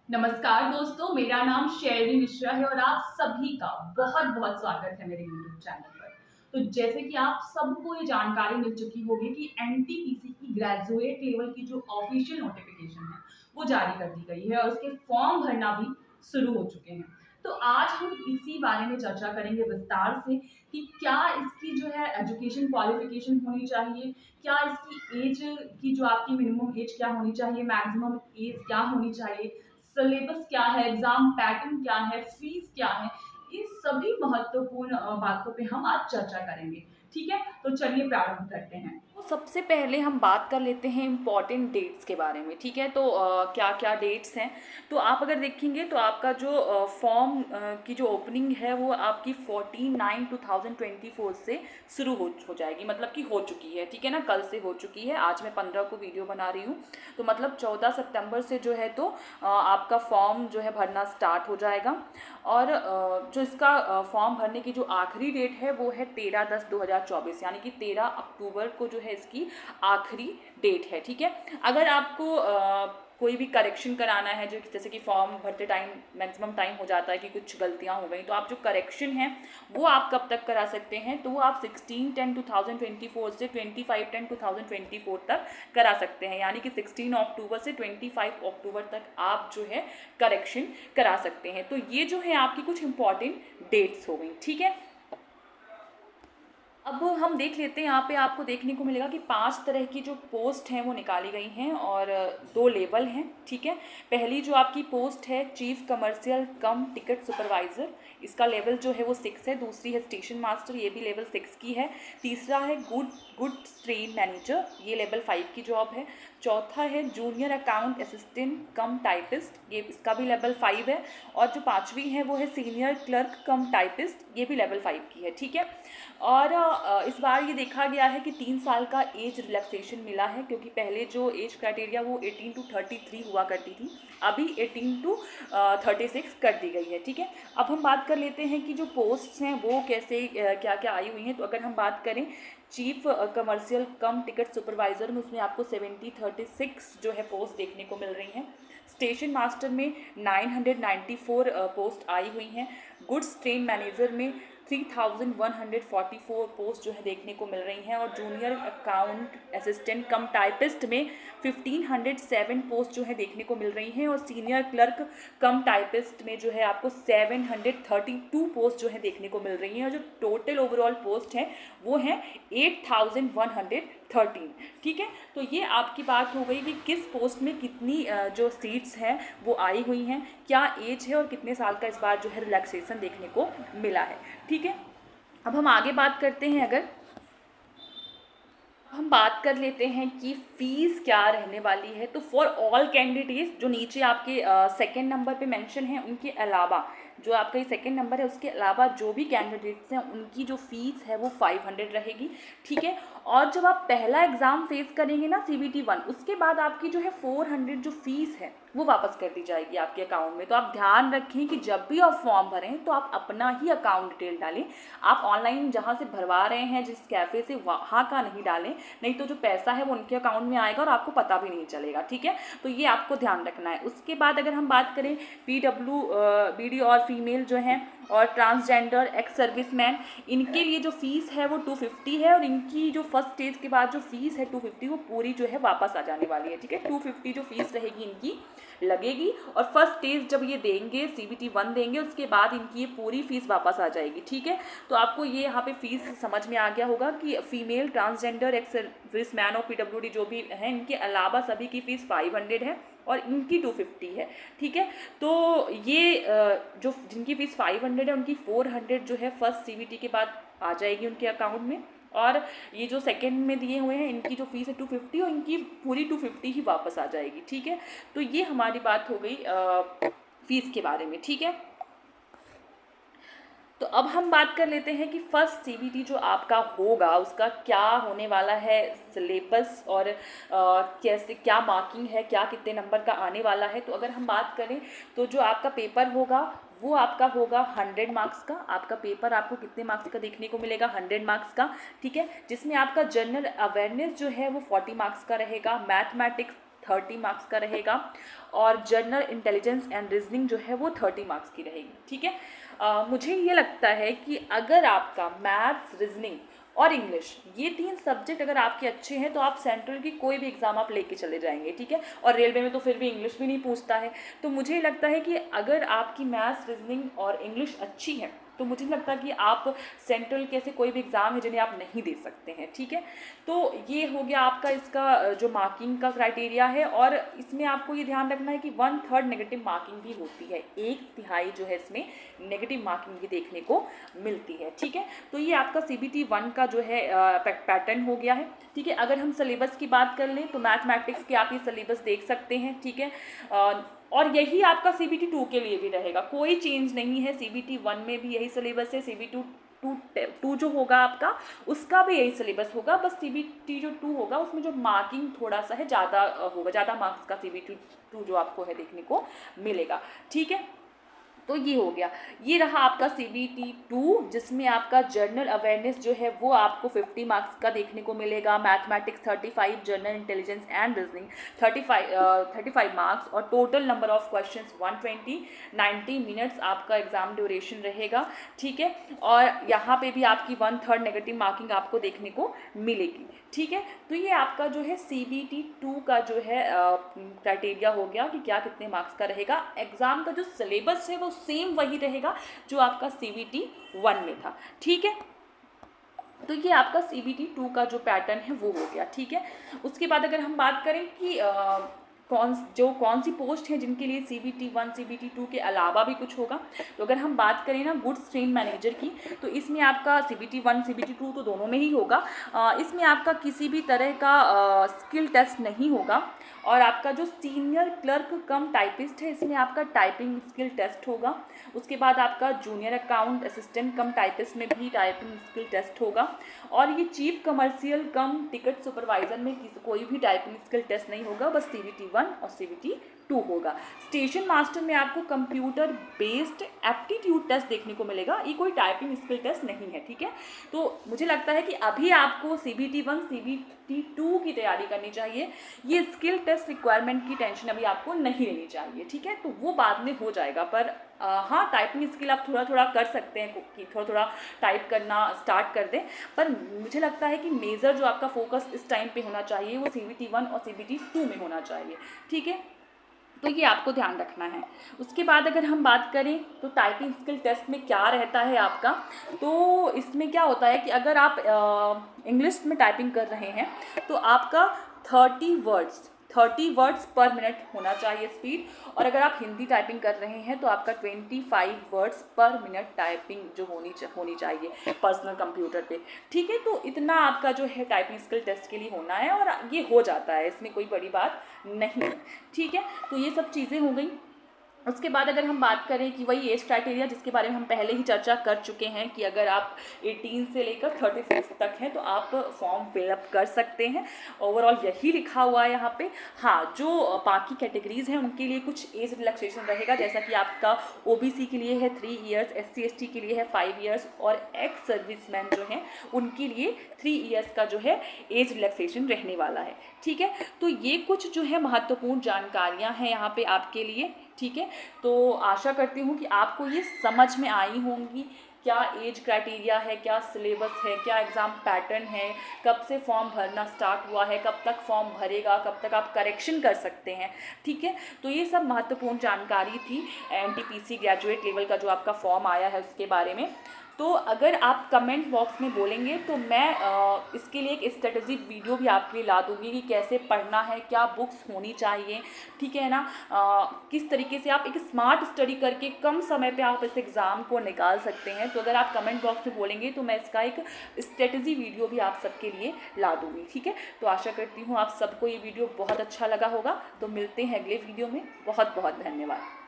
नमस्कार दोस्तों, मेरा नाम शैली मिश्रा है और आप सभी का बहुत बहुत स्वागत है मेरे YouTube चैनल पर। तो जैसे कि आप सबको ये जानकारी मिल चुकी होगी कि एनटीपीसी की ग्रेजुएट लेवल की जो ऑफिशियल नोटिफिकेशन है वो जारी कर दी गई है और उसके फॉर्म भरना भी शुरू हो चुके हैं। तो आज हम इसी बारे में चर्चा करेंगे विस्तार से कि क्या इसकी जो है एजुकेशन क्वालिफिकेशन होनी चाहिए, क्या इसकी एज की जो आपकी मिनिमम एज क्या होनी चाहिए, मैक्सिमम एज क्या होनी चाहिए, सिलेबस क्या है, एग्जाम पैटर्न क्या है, फीस क्या है, इन सभी महत्वपूर्ण बातों पे हम आज चर्चा करेंगे। ठीक है, तो चलिए प्रारंभ करते हैं। तो सबसे पहले हम बात कर लेते हैं इम्पॉर्टेंट डेट्स के बारे में। ठीक है, तो क्या क्या डेट्स हैं। तो आप अगर देखेंगे तो आपका जो फॉर्म की जो ओपनिंग है वो आपकी 14/9/2024 से शुरू हो जाएगी, मतलब कि हो चुकी है। ठीक है ना, कल से हो चुकी है। आज मैं 15 को वीडियो बना रही हूँ, तो मतलब 14 सितंबर से जो है तो आपका फॉर्म जो है भरना स्टार्ट हो जाएगा। और जो इसका फॉर्म भरने की जो आखिरी डेट है वो है 13/10/2024, यानी कि 13 अक्टूबर को जो है इसकी आखिरी डेट है। ठीक है, अगर आपको कोई भी करेक्शन कराना है, जो जैसे कि फॉर्म भरते टाइम मैक्सिमम टाइम हो जाता है कि कुछ गलतियां हो गई, तो आप जो करेक्शन है वो आप कब तक करा सकते हैं, तो वो आप 16/10/2024 से 25/10/2024 तक करा सकते हैं। यानी कि 16 अक्टूबर से 25 अक्टूबर तक आप जो है करेक्शन करा सकते हैं। तो ये जो है आपकी कुछ इंपॉर्टेंट डेट्स हो गई। ठीक है, अब हम देख लेते हैं। यहाँ पे आपको देखने को मिलेगा कि 5 तरह की जो पोस्ट हैं वो निकाली गई हैं और 2 लेवल हैं। ठीक है, पहली जो आपकी पोस्ट है चीफ कमर्शियल कम टिकट सुपरवाइज़र, इसका लेवल जो है वो 6 है। दूसरी है स्टेशन मास्टर, ये भी लेवल 6 की है। तीसरा है गुड ट्रेन मैनेजर, ये लेवल 5 की जॉब है। चौथा है जूनियर अकाउंट असिस्टेंट कम टाइपिस्ट, ये इसका भी लेवल 5 है। और जो पांचवी है वो है सीनियर क्लर्क कम टाइपिस्ट, ये भी लेवल 5 की है। ठीक है, और इस बार ये देखा गया है कि 3 साल का एज रिलैक्सेशन मिला है, क्योंकि पहले जो एज क्राइटेरिया वो 18 to 33 हुआ करती थी, अभी 18 to 36 कर दी गई है। ठीक है, अब हम बात कर लेते हैं कि जो पोस्ट्स हैं वो कैसे क्या क्या आई हुई हैं। तो अगर हम बात करें चीफ कमर्शियल कम टिकट सुपरवाइज़र में, उसमें आपको 36 जो है पोस्ट देखने को मिल रही हैं। स्टेशन मास्टर में 994 पोस्ट आई हुई हैं। गुड्स ट्रेन मैनेजर में 3144 पोस्ट जो है देखने को मिल रही हैं। और जूनियर अकाउंट असिस्टेंट कम टाइपिस्ट में 1507 पोस्ट जो है देखने को मिल रही हैं। और सीनियर क्लर्क कम टाइपिस्ट में जो है आपको 732 पोस्ट जो है देखने को मिल रही हैं। और जो टोटल ओवरऑल पोस्ट हैं वो हैं 8113। ठीक है, तो ये आपकी बात हो गई कि किस पोस्ट में कितनी जो सीट्स हैं वो आई हुई हैं, क्या एज है और कितने साल का इस बार जो है रिलैक्सेशन देखने को मिला है। ठीक है, अब हम आगे बात करते हैं। अगर हम बात कर लेते हैं कि फ़ीस क्या रहने वाली है, तो फॉर ऑल कैंडिडेट्स जो नीचे आपके सेकंड नंबर पे मेंशन है, उनके अलावा जो आपका ये सेकंड नंबर है उसके अलावा जो भी कैंडिडेट्स हैं उनकी जो फ़ीस है वो 500 रहेगी। ठीक है, और जब आप पहला एग्ज़ाम फेस करेंगे ना CBT 1, उसके बाद आपकी जो है 400 जो फ़ीस है वो वापस कर दी जाएगी आपके अकाउंट में। तो आप ध्यान रखें कि जब भी आप फॉर्म भरें तो आप अपना ही अकाउंट डिटेल डालें। आप ऑनलाइन जहाँ से भरवा रहे हैं जिस कैफ़े से, वहाँ का नहीं डालें, नहीं तो जो पैसा है वो उनके अकाउंट में आएगा और आपको पता भी नहीं चलेगा। ठीक है, तो ये आपको ध्यान रखना है। उसके बाद अगर हम बात करें PWBD और फीमेल जो हैं और ट्रांसजेंडर एक्स सर्विसमैन, इनके लिए जो फ़ीस है वो 250 है। और इनकी जो फर्स्ट स्टेज के बाद जो फ़ीस है 250 वो पूरी जो है वापस आ जाने वाली है। ठीक है, 250 जो फ़ीस रहेगी इनकी लगेगी। और फर्स्ट स्टेज जब ये देंगे CBT 1 देंगे, उसके बाद इनकी ये पूरी फ़ीस वापस आ जाएगी। ठीक है, तो आपको ये यहाँ पे फ़ीस समझ में आ गया होगा कि फीमेल ट्रांसजेंडर एक्स सर्विसमैन और PWD जो भी हैं इनके अलावा सभी की फ़ीस 500 है और इनकी 250 है। ठीक है, तो ये जो जिनकी फ़ीस 500 है उनकी 400 जो है फर्स्ट CBT के बाद आ जाएगी उनके अकाउंट में। और ये जो सेकंड में दिए हुए हैं इनकी जो फ़ीस है 250 और इनकी पूरी 250 ही वापस आ जाएगी। ठीक है, तो ये हमारी बात हो गई फ़ीस के बारे में। ठीक है, तो अब हम बात कर लेते हैं कि फर्स्ट CBT जो आपका होगा उसका क्या होने वाला है, सिलेबस और कैसे क्या मार्किंग है, क्या कितने नंबर का आने वाला है। तो अगर हम बात करें तो जो आपका पेपर होगा वो आपका होगा 100 मार्क्स का। आपका पेपर आपको कितने मार्क्स का देखने को मिलेगा, 100 मार्क्स का। ठीक है, जिसमें आपका जनरल अवेयरनेस जो है वो 40 मार्क्स का रहेगा, मैथमेटिक्स 30 मार्क्स का रहेगा, और जनरल इंटेलिजेंस एंड रीजनिंग जो है वो 30 मार्क्स की रहेगी। ठीक है, मुझे ये लगता है कि अगर आपका मैथ्स, रीजनिंग और इंग्लिश ये 3 सब्जेक्ट अगर आपके अच्छे हैं तो आप सेंट्रल की कोई भी एग्ज़ाम आप लेके चले जाएंगे। ठीक है, और रेलवे में तो फिर भी इंग्लिश भी नहीं पूछता है। तो मुझे लगता है कि अगर आपकी मैथ्स, रीजनिंग और इंग्लिश अच्छी है तो मुझे नहीं लगता कि आप सेंट्रल के ऐसे कोई भी एग्ज़ाम है जिन्हें आप नहीं दे सकते हैं। ठीक है, तो ये हो गया आपका इसका जो मार्किंग का क्राइटेरिया है। और इसमें आपको ये ध्यान रखना है कि 1/3 नेगेटिव मार्किंग भी होती है, 1/3 जो है इसमें नेगेटिव मार्किंग भी देखने को मिलती है। ठीक है, तो ये आपका CBT 1 का जो है पैटर्न हो गया है। ठीक है, अगर हम सिलेबस की बात कर लें तो मैथमेटिक्स के आप ये सिलेबस देख सकते हैं। ठीक है, और यही आपका CBT 2 के लिए भी रहेगा, कोई चेंज नहीं है। CBT 1 में भी यही सिलेबस है, CBT 2 जो होगा आपका उसका भी यही सिलेबस होगा, बस CBT जो 2 होगा उसमें जो मार्किंग थोड़ा सा है ज़्यादा होगा, ज़्यादा मार्क्स का CBT 2 जो आपको है देखने को मिलेगा। ठीक है, तो ये हो गया, ये रहा आपका CBT 2 जिसमें आपका जर्नल अवेयरनेस जो है वो आपको 50 मार्क्स का देखने को मिलेगा, mathematics 35, general intelligence and reasoning 35 marks, और total number of questions 120, 90 minutes आपका एग्जाम ड्यूरेशन रहेगा। ठीक है, और यहाँ पे भी आपकी 1/3 नेगेटिव मार्किंग आपको देखने को मिलेगी। ठीक है, तो ये आपका जो है CBT 2 का जो है क्राइटेरिया हो गया कि क्या कितने मार्क्स का रहेगा। एग्ज़ाम का जो सिलेबस है वो सेम वही रहेगा जो आपका CBT 1 में था। ठीक है, तो ये आपका CBT 2 का जो पैटर्न है वो हो गया। ठीक है, उसके बाद अगर हम बात करें कि कौन सी पोस्ट है जिनके लिए CBT 1, CBT 2 के अलावा भी कुछ होगा, तो अगर हम बात करें ना गुड्स ट्रेन मैनेजर की, तो इसमें आपका CBT 1, CBT 2 तो दोनों में ही होगा। इसमें आपका किसी भी तरह का स्किल टेस्ट नहीं होगा, और आपका जो सीनियर क्लर्क कम टाइपिस्ट है इसमें आपका टाइपिंग स्किल टेस्ट होगा। उसके बाद आपका जूनियर अकाउंट असिस्टेंट कम टाइपिस्ट में भी टाइपिंग स्किल टेस्ट होगा, और ये चीफ कमर्शियल कम टिकट सुपरवाइजर में कोई भी टाइपिंग स्किल टेस्ट नहीं होगा, बस CBT 1 और CBT 2 होगा। स्टेशन मास्टर में आपको कंप्यूटर बेस्ड एप्टीट्यूड टेस्ट देखने को मिलेगा, ये कोई टाइपिंग स्किल टेस्ट नहीं है। ठीक है, तो मुझे लगता है कि अभी आपको CBT 1, CBT 2 की तैयारी करनी चाहिए, ये स्किल टेस्ट रिक्वायरमेंट की टेंशन अभी आपको नहीं लेनी चाहिए। ठीक है, तो वो बाद में हो जाएगा, पर हाँ टाइपिंग स्किल आप थोड़ा थोड़ा कर सकते हैं कि थोड़ा थोड़ा टाइप करना स्टार्ट कर दें, पर मुझे लगता है कि मेजर जो आपका फोकस इस टाइम पे होना चाहिए वो CBT 1 और CBT 2 में होना चाहिए। ठीक है, तो ये आपको ध्यान रखना है। उसके बाद अगर हम बात करें तो टाइपिंग स्किल टेस्ट में क्या रहता है आपका, तो इसमें क्या होता है कि अगर आप इंग्लिश में टाइपिंग कर रहे हैं तो आपका 30 वर्ड्स पर मिनट होना चाहिए स्पीड, और अगर आप हिंदी टाइपिंग कर रहे हैं तो आपका 25 वर्ड्स पर मिनट टाइपिंग जो होनी चाहिए पर्सनल कंप्यूटर पे। ठीक है, तो इतना आपका जो है टाइपिंग स्किल टेस्ट के लिए होना है, और ये हो जाता है, इसमें कोई बड़ी बात नहीं है। ठीक है, तो ये सब चीज़ें हो गई। उसके बाद अगर हम बात करें कि वही एज क्राइटेरिया जिसके बारे में हम पहले ही चर्चा कर चुके हैं कि अगर आप 18 से लेकर 36 तक हैं तो आप फॉर्म फिलअप कर सकते हैं, ओवरऑल यही लिखा हुआ है यहाँ पे। हाँ, जो बाकी कैटेगरीज़ हैं उनके लिए कुछ एज रिलैक्सेशन रहेगा, जैसा कि आपका OBC के लिए है 3 इयर्स, SC ST के लिए है 5 इयर्स, और एक्स सर्विसमैन जो हैं उनके लिए 3 इयर्स का जो है एज रिलैक्सेशन रहने वाला है। ठीक है, तो ये कुछ जो है महत्वपूर्ण जानकारियाँ हैं यहाँ पे आपके लिए। ठीक है, तो आशा करती हूँ कि आपको ये समझ में आई होंगी, क्या एज क्राइटेरिया है, क्या सिलेबस है, क्या एग्ज़ाम पैटर्न है, कब से फॉर्म भरना स्टार्ट हुआ है, कब तक फॉर्म भरेगा, कब तक आप करेक्शन कर सकते हैं। ठीक है, तो ये सब महत्वपूर्ण जानकारी थी NTPC ग्रेजुएट लेवल का जो आपका फॉर्म आया है उसके बारे में। तो अगर आप कमेंट बॉक्स में बोलेंगे तो मैं इसके लिए एक स्ट्रेटजी वीडियो भी आपके लिए ला दूँगी कि कैसे पढ़ना है, क्या बुक्स होनी चाहिए। ठीक है ना, किस तरीके से आप एक स्मार्ट स्टडी करके कम समय पे आप इस एग्ज़ाम को निकाल सकते हैं। तो अगर आप कमेंट बॉक्स में बोलेंगे तो मैं इसका एक स्ट्रेटजी वीडियो भी आप सबके लिए ला दूँगी। ठीक है, तो आशा करती हूँ आप सबको ये वीडियो बहुत अच्छा लगा होगा। तो मिलते हैं अगले वीडियो में। बहुत बहुत धन्यवाद।